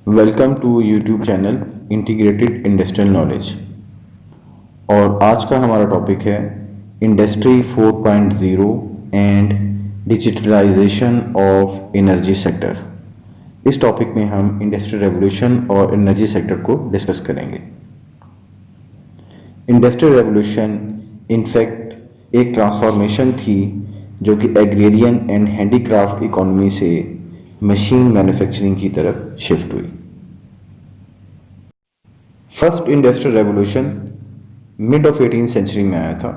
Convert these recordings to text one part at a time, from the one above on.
Welcome to YouTube channel integrated industrial knowledge. और आज का हमारा टॉपिक है industry 4.0 and digitalisation of energy sector. इस टॉपिक में हम इंडस्ट्रियल रेवोल्यूशन और एनर्जी सेक्टर को डिस्कस करेंगे। इंडस्ट्रियल रेवोल्यूशन इनफैक्ट एक ट्रांसफॉर्मेशन थी जो कि एग्रेरियन एंड हैंडीक्राफ्ट इकोनॉमी से मशीन मैन्युफैक्चरिंग की तरफ शिफ्ट हुई। First industrial revolution mid of 18th century में आया था,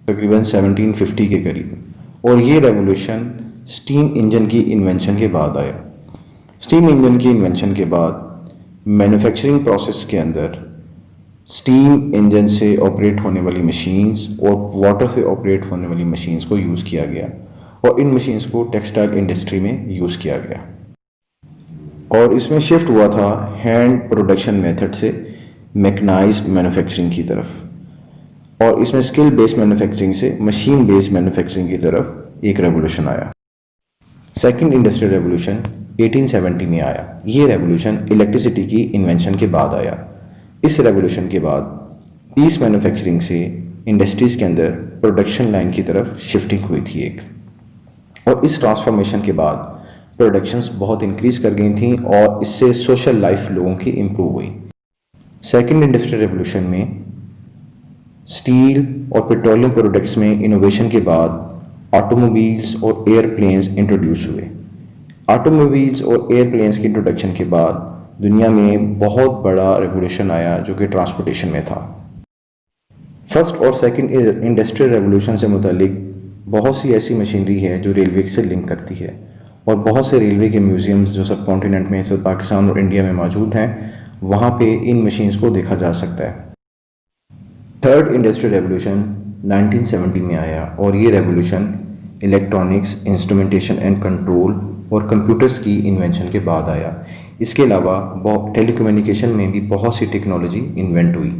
तकरीबन 1750 के करीब, और ये रेवोल्यूशन स्टीम इंजन की इन्वेंशन के बाद आया। स्टीम इंजन की इन्वेंशन के बाद मैन्युफैक्चरिंग प्रोसेस के अंदर स्टीम इंजन से ऑपरेट होने वाली मशीन्स और वाटर से ऑपरेट होने वाली मशीन्स को यूज़ किया गया, और इन मशीन्स को टेक्सटाइल इंडस्ट्री में यूज़ किया गया। और इसमें शिफ्ट हुआ था हैंड प्रोडक्शन मेथड से मैकेनाइज्ड मैन्युफैक्चरिंग की तरफ, और इसमें स्किल बेस्ड मैन्युफैक्चरिंग से मशीन बेस्ड मैन्युफैक्चरिंग की तरफ एक रेवोल्यूशन आया। सेकंड इंडस्ट्रियल रेवोल्यूशन 1870 में आया। ये रेवोल्यूशन इलेक्ट्रिसिटी की इन्वेंशन के बाद आया। इस रेवोल्यूशन के बाद पीस मैन्युफैक्चरिंग से इंडस्ट्रीज़ के अंदर प्रोडक्शन लाइन की तरफ शिफ्टिंग हुई थी एक, और इस ट्रांसफॉर्मेशन के बाद प्रोडक्शंस बहुत इंक्रीज कर गई थी और इससे सोशल लाइफ लोगों की इम्प्रूव हुई। सेकेंड इंडस्ट्रियल रेवोल्यूशन में स्टील और पेट्रोलियम प्रोडक्ट्स में इनोवेशन के बाद ऑटोमोबाइल्स और एयरप्लेन्स इंट्रोड्यूस हुए। ऑटोमोबाइल्स और एयरप्लेन्स की इंट्रोडक्शन के बाद दुनिया में बहुत बड़ा रेवोल्यूशन आया जो कि ट्रांसपोर्टेशन में था। फर्स्ट और सेकंड इंडस्ट्रियल रेवोल्यूशन से मुतालिक बहुत सी ऐसी मशीनरी है जो रेलवे से लिंक करती है, और बहुत से रेलवे के म्यूजियम्स जो सब कॉन्टिनेंट में इस वक्त पाकिस्तान और इंडिया में मौजूद हैं, वहाँ पे इन मशीन्स को देखा जा सकता है। थर्ड इंडस्ट्रियल रेवोल्यूशन 1970 में आया, और ये revolution electronics, instrumentation and control और कंप्यूटर्स की इन्वेंशन के बाद आया। इसके अलावा टेलीकम्युनिकेशन में भी बहुत सी टेक्नोलॉजी इन्वेंट हुई।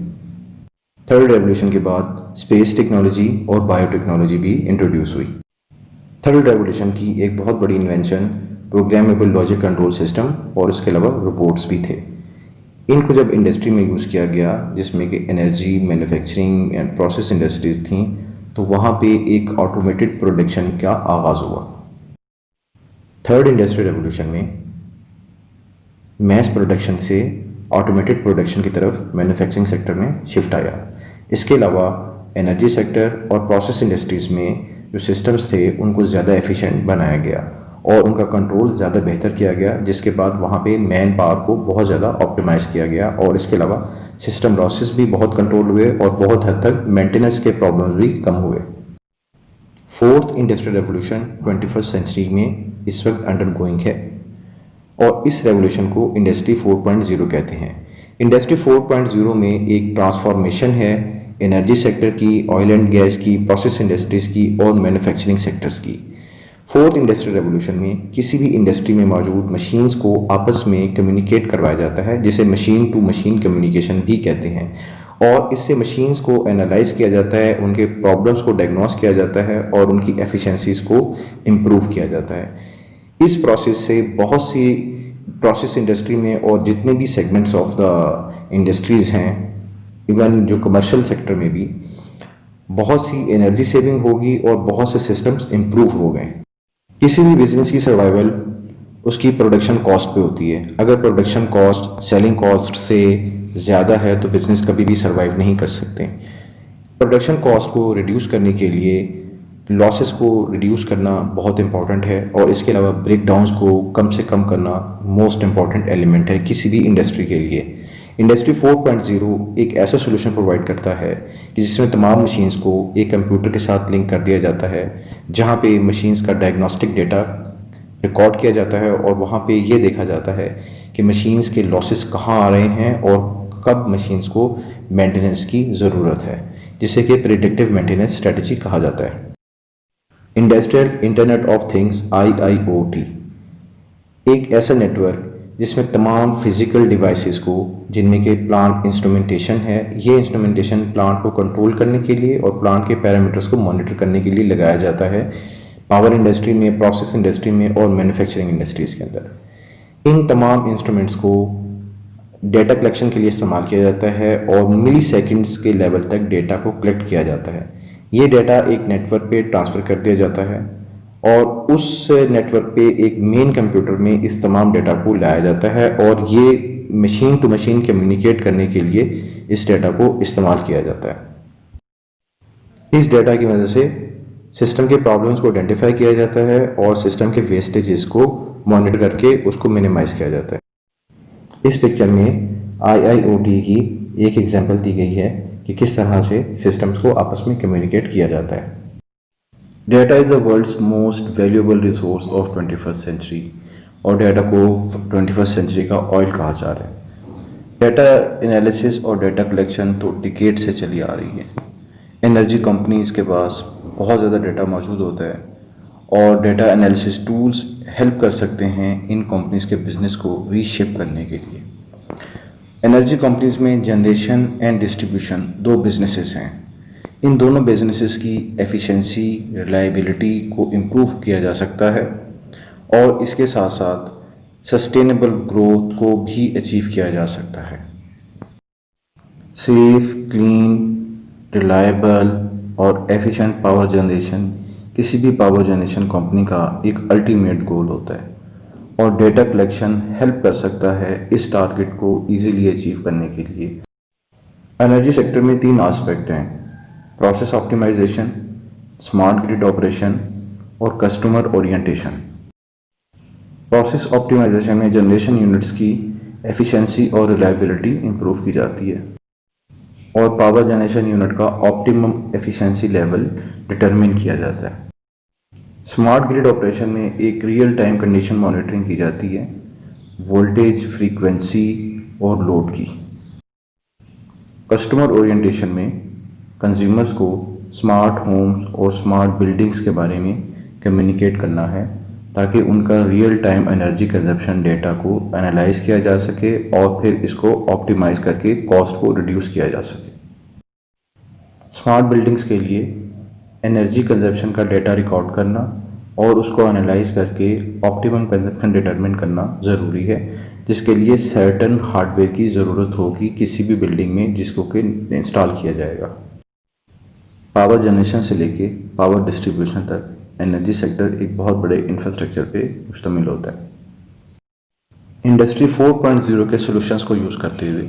थर्ड रेवोल्यूशन के बाद स्पेस टेक्नोलॉजी और बायोटेक्नोलॉजी भी इंट्रोड्यूस हुई। थर्ड रेवोल्यूशन की एक बहुत बड़ी invention programmable logic control system और इसके अलावा रोबोट्स भी थे। इनको जब इंडस्ट्री में यूज़ किया गया, जिसमें कि energy, manufacturing and process industries थी, तो वहाँ पे एक ऑटोमेटेड प्रोडक्शन का आगाज़ हुआ। थर्ड इंडस्ट्रियल रेवोल्यूशन में मैस प्रोडक्शन से ऑटोमेटेड प्रोडक्शन की तरफ मैन्युफैक्चरिंग सेक्टर में शिफ्ट आया। इसके अलावा एनर्जी सेक्टर और प्रोसेस इंडस्ट्रीज़ में जो सिस्टम्स थे उनको ज़्यादा एफिशिएंट बनाया गया और उनका कंट्रोल ज़्यादा बेहतर किया गया, जिसके बाद वहाँ पे मैन पावर को बहुत ज़्यादा ऑप्टिमाइज़ किया गया, और इसके अलावा सिस्टम लॉसेस भी बहुत कंट्रोल हुए और बहुत हद तक मेंटेनेंस के प्रॉब्लम्स भी कम हुए। Fourth industrial revolution 21st century में इस वक्त अंडर गोइंग है, और इस रेवोल्यूशन को इंडस्ट्री 4.0 कहते हैं। इंडस्ट्री 4.0 में एक ट्रांसफॉर्मेशन है एनर्जी सेक्टर की, ऑयल एंड गैस की, प्रोसेस इंडस्ट्रीज़ की और मैन्युफैक्चरिंग सेक्टर्स की। फोर्थ इंडस्ट्रियल रेवोल्यूशन में किसी भी इंडस्ट्री में मौजूद मशीन्स को आपस में कम्युनिकेट करवाया जाता है, जिसे मशीन टू मशीन कम्युनिकेशन भी कहते हैं, और इससे मशीन्स को एनालाइज किया जाता है, उनके प्रॉब्लम्स को डायग्नोस किया जाता है और उनकी एफिशिएंसीज को इम्प्रूव किया जाता है। इस प्रोसेस से बहुत सी प्रोसेस इंडस्ट्री में और जितने भी सेगमेंट्स ऑफ द इंडस्ट्रीज़ हैं, इवन जो कमर्शियल सेक्टर में भी बहुत सी एनर्जी सेविंग होगी और बहुत से सिस्टम्स इम्प्रूव हो गए। किसी भी बिजनेस की सर्वाइवल उसकी प्रोडक्शन कॉस्ट पे होती है। अगर प्रोडक्शन कॉस्ट सेलिंग कॉस्ट से ज़्यादा है तो बिज़नेस कभी भी सर्वाइव नहीं कर सकते। प्रोडक्शन कॉस्ट को रिड्यूस करने के लिए लॉसेस को रिड्यूस करना बहुत इंपॉर्टेंट है, और इसके अलावा ब्रेक डाउन्स को कम से कम करना मोस्ट इंपॉर्टेंट एलिमेंट है किसी भी इंडस्ट्री के लिए। इंडस्ट्री 4.0 एक ऐसा सोल्यूशन प्रोवाइड करता है कि जिसमें तमाम मशीन्स को एक कंप्यूटर के साथ लिंक कर दिया जाता है, जहां पे मशीन्स का डायग्नोस्टिक डेटा रिकॉर्ड किया जाता है, और वहां पे ये देखा जाता है कि मशीन्स के लॉसेस कहाँ आ रहे हैं और कब मशीन्स को मेंटेनेंस की ज़रूरत है, जिसे कि प्रिडिक्टिव मेंटेनेंस स्ट्रेटजी कहा जाता है। Industrial internet of things IIoT एक ऐसा नेटवर्क जिसमें तमाम फिजिकल डिवाइसेस को, जिनमें के प्लांट इंस्ट्रूमेंटेशन है, ये इंस्ट्रूमेंटेशन प्लांट को कंट्रोल करने के लिए और प्लांट के पैरामीटर्स को मॉनिटर करने के लिए लगाया जाता है पावर इंडस्ट्री में, प्रोसेस इंडस्ट्री में और मैन्युफैक्चरिंग इंडस्ट्रीज़ के अंदर। इन तमाम इंस्ट्रूमेंट्स को डेटा कलेक्शन के लिए इस्तेमाल किया जाता है और मिली सेकेंड्स के लेवल तक डेटा को कलेक्ट किया जाता है। ये डेटा एक नेटवर्क पे ट्रांसफ़र कर दिया जाता है और उस नेटवर्क पे एक मेन कंप्यूटर में इस तमाम डेटा को लाया जाता है और ये मशीन टू मशीन कम्युनिकेट करने के लिए इस डेटा को इस्तेमाल किया जाता है। इस डेटा की वजह से सिस्टम के प्रॉब्लम्स को आइडेंटिफाई किया जाता है और सिस्टम के वेस्टेजेस को मॉनिटर करके उसको मिनिमाइज़ किया जाता है। इस पिक्चर में IIoT की एक एग्जांपल दी गई है कि किस तरह से सिस्टम्स को आपस में कम्युनिकेट किया जाता है। Data is the world's most valuable resource of 21st century और डेटा को 21st सेंचुरी का ऑयल कहा जा रहा है। डेटा एनालिसिस और डेटा कलेक्शन तो डिकेड से चली आ रही है। एनर्जी कंपनीज़ के पास बहुत ज़्यादा डेटा मौजूद होता है और डेटा एनालिसिस टूल्स हेल्प कर सकते हैं इन कंपनीज़ के बिज़नेस को रीशेप करने के लिए। एनर्जी कंपनीज़ में जनरेशन एंड डिस्ट्रीब्यूशन दो बिजनेसेस हैं। इन दोनों बिजनेसेस की एफिशिएंसी, रिलायबिलिटी को इम्प्रूव किया जा सकता है और इसके साथ साथ सस्टेनेबल ग्रोथ को भी अचीव किया जा सकता है। सेफ, क्लीन, रिलायबल और एफिशिएंट पावर जनरेशन किसी भी पावर जनरेशन कंपनी का एक अल्टीमेट गोल होता है और डेटा कलेक्शन हेल्प कर सकता है इस टारगेट को इजीली अचीव करने के लिए। एनर्जी सेक्टर में तीन एस्पेक्ट हैं: process optimization, smart grid operation और कस्टमर ओरिएंटेशन। प्रोसेस ऑप्टिमाइजेशन में जनरेशन यूनिट्स की एफिशिएंसी और रिलायबिलिटी इंप्रूव की जाती है और पावर जनरेशन यूनिट का ऑप्टिमम एफिशिएंसी लेवल डिटरमिन किया जाता है। स्मार्ट ग्रिड ऑपरेशन में एक रियल टाइम कंडीशन मॉनिटरिंग की जाती है, वोल्टेज, फ्रीक्वेंसी और लोड की। कस्टमर ओरिएंटेशन में कंज्यूमर्स को स्मार्ट होम्स और स्मार्ट बिल्डिंग्स के बारे में कम्युनिकेट करना है ताकि उनका real time energy consumption data को एनालाइज किया जा सके और फिर इसको ऑप्टिमाइज करके कॉस्ट को रिड्यूस किया जा सके। स्मार्ट बिल्डिंग्स के लिए एनर्जी कंजप्शन का डेटा रिकॉर्ड करना और उसको एनालाइज करके ऑप्टिमम कंजप्शन डिटरमिन करना ज़रूरी है, जिसके लिए सर्टन हार्डवेयर की ज़रूरत होगी किसी भी बिल्डिंग में जिसको कि इंस्टॉल किया जाएगा। पावर जनरेशन से लेके पावर डिस्ट्रीब्यूशन तक एनर्जी सेक्टर एक बहुत बड़े इंफ्रास्ट्रक्चर पे मुश्तमिल होता है। इंडस्ट्री 4.0 के सॉल्यूशंस को यूज़ करते हुए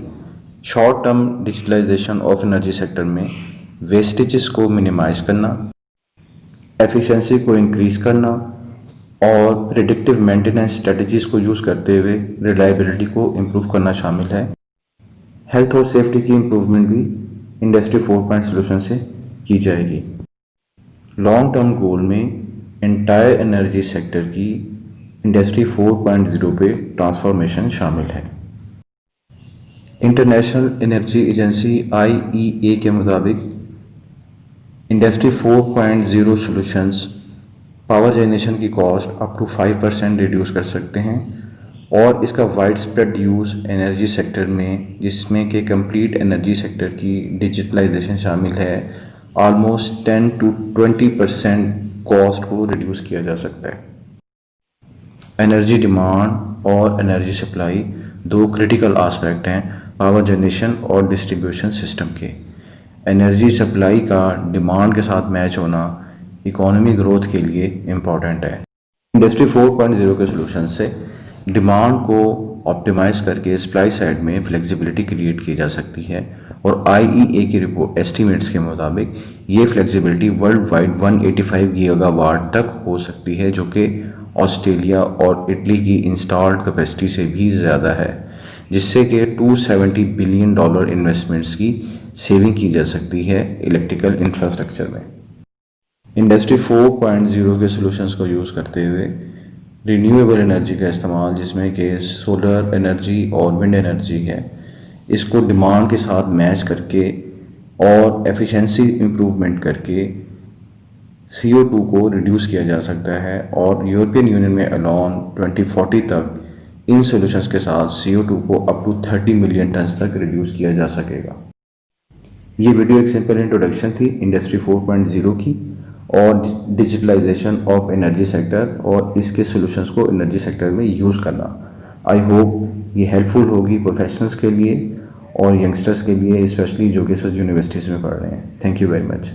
short term digitalization of energy sector में वेस्टेजेस को मिनिमाइज करना, एफिशिएंसी को इंक्रीज करना और प्रिडिक्टिव मेंटेनेंस स्ट्रेटजीज़ को यूज़ करते हुए रिलायबिलिटी को इम्प्रूव करना शामिल है। हेल्थ और सेफ्टी की इम्प्रूवमेंट भी इंडस्ट्री 4.0 सॉल्यूशन से की जाएगी। लॉन्ग टर्म गोल में एंटायर एनर्जी सेक्टर की इंडस्ट्री 4.0 पे ट्रांसफॉर्मेशन शामिल है। इंटरनेशनल एनर्जी एजेंसी IEA के मुताबिक इंडस्ट्री 4.0 सॉल्यूशंस पावर जनरेशन की कॉस्ट अप टू 5% रिड्यूस कर सकते हैं और इसका wide spread use energy sector में, जिसमें कि कंप्लीट एनर्जी सेक्टर की डिजिटलाइजेशन शामिल है, ऑलमोस्ट 10 to 20% कॉस्ट को रिड्यूस किया जा सकता है। एनर्जी डिमांड और एनर्जी सप्लाई दो क्रिटिकल आस्पेक्ट हैं पावर जनरेशन और डिस्ट्रीब्यूशन सिस्टम के। एनर्जी सप्लाई का डिमांड के साथ मैच होना इकोनॉमी ग्रोथ के लिए इम्पॉर्टेंट है। इंडस्ट्री 4.0 के सॉल्यूशन से डिमांड को ऑप्टिमाइज करके सप्लाई साइड में फ्लेक्सिबिलिटी क्रिएट की जा सकती है और IEA की रिपोर्ट एस्टीमेट्स के मुताबिक ये फ्लेक्सिबिलिटी वर्ल्ड वाइड 185 गीगावाट तक हो सकती है, जो कि ऑस्ट्रेलिया और इटली की इंस्टॉल्ड कैपेसिटी से भी ज़्यादा है, जिससे कि $270 बिलियन इन्वेस्टमेंट्स की सेविंग की जा सकती है इलेक्ट्रिकल इंफ्रास्ट्रक्चर में। इंडस्ट्री 4.0 के सॉल्यूशंस को यूज़ करते हुए रिन्यूएबल एनर्जी का इस्तेमाल, जिसमें कि सोलर एनर्जी और विंड एनर्जी है, इसको डिमांड के साथ मैच करके और एफिशिएंसी इम्प्रूवमेंट करके CO2 को रिड्यूस किया जा सकता है और यूरोपियन यूनियन में अलोन 2040 तक इन सॉल्यूशंस के साथ CO2 को अप टू 30 मिलियन टन तक रिड्यूस किया जा सकेगा। ये वीडियो एक सिंपल इंट्रोडक्शन थी इंडस्ट्री 4.0 की और डिजिटलाइजेशन ऑफ एनर्जी सेक्टर और इसके सॉल्यूशंस को एनर्जी सेक्टर में यूज़ करना। आई होप ये हेल्पफुल होगी प्रोफेशनल्स के लिए और यंगस्टर्स के लिए, स्पेशली जो कि इस वक्त यूनिवर्सिटीज़ में पढ़ रहे हैं। Thank you very much.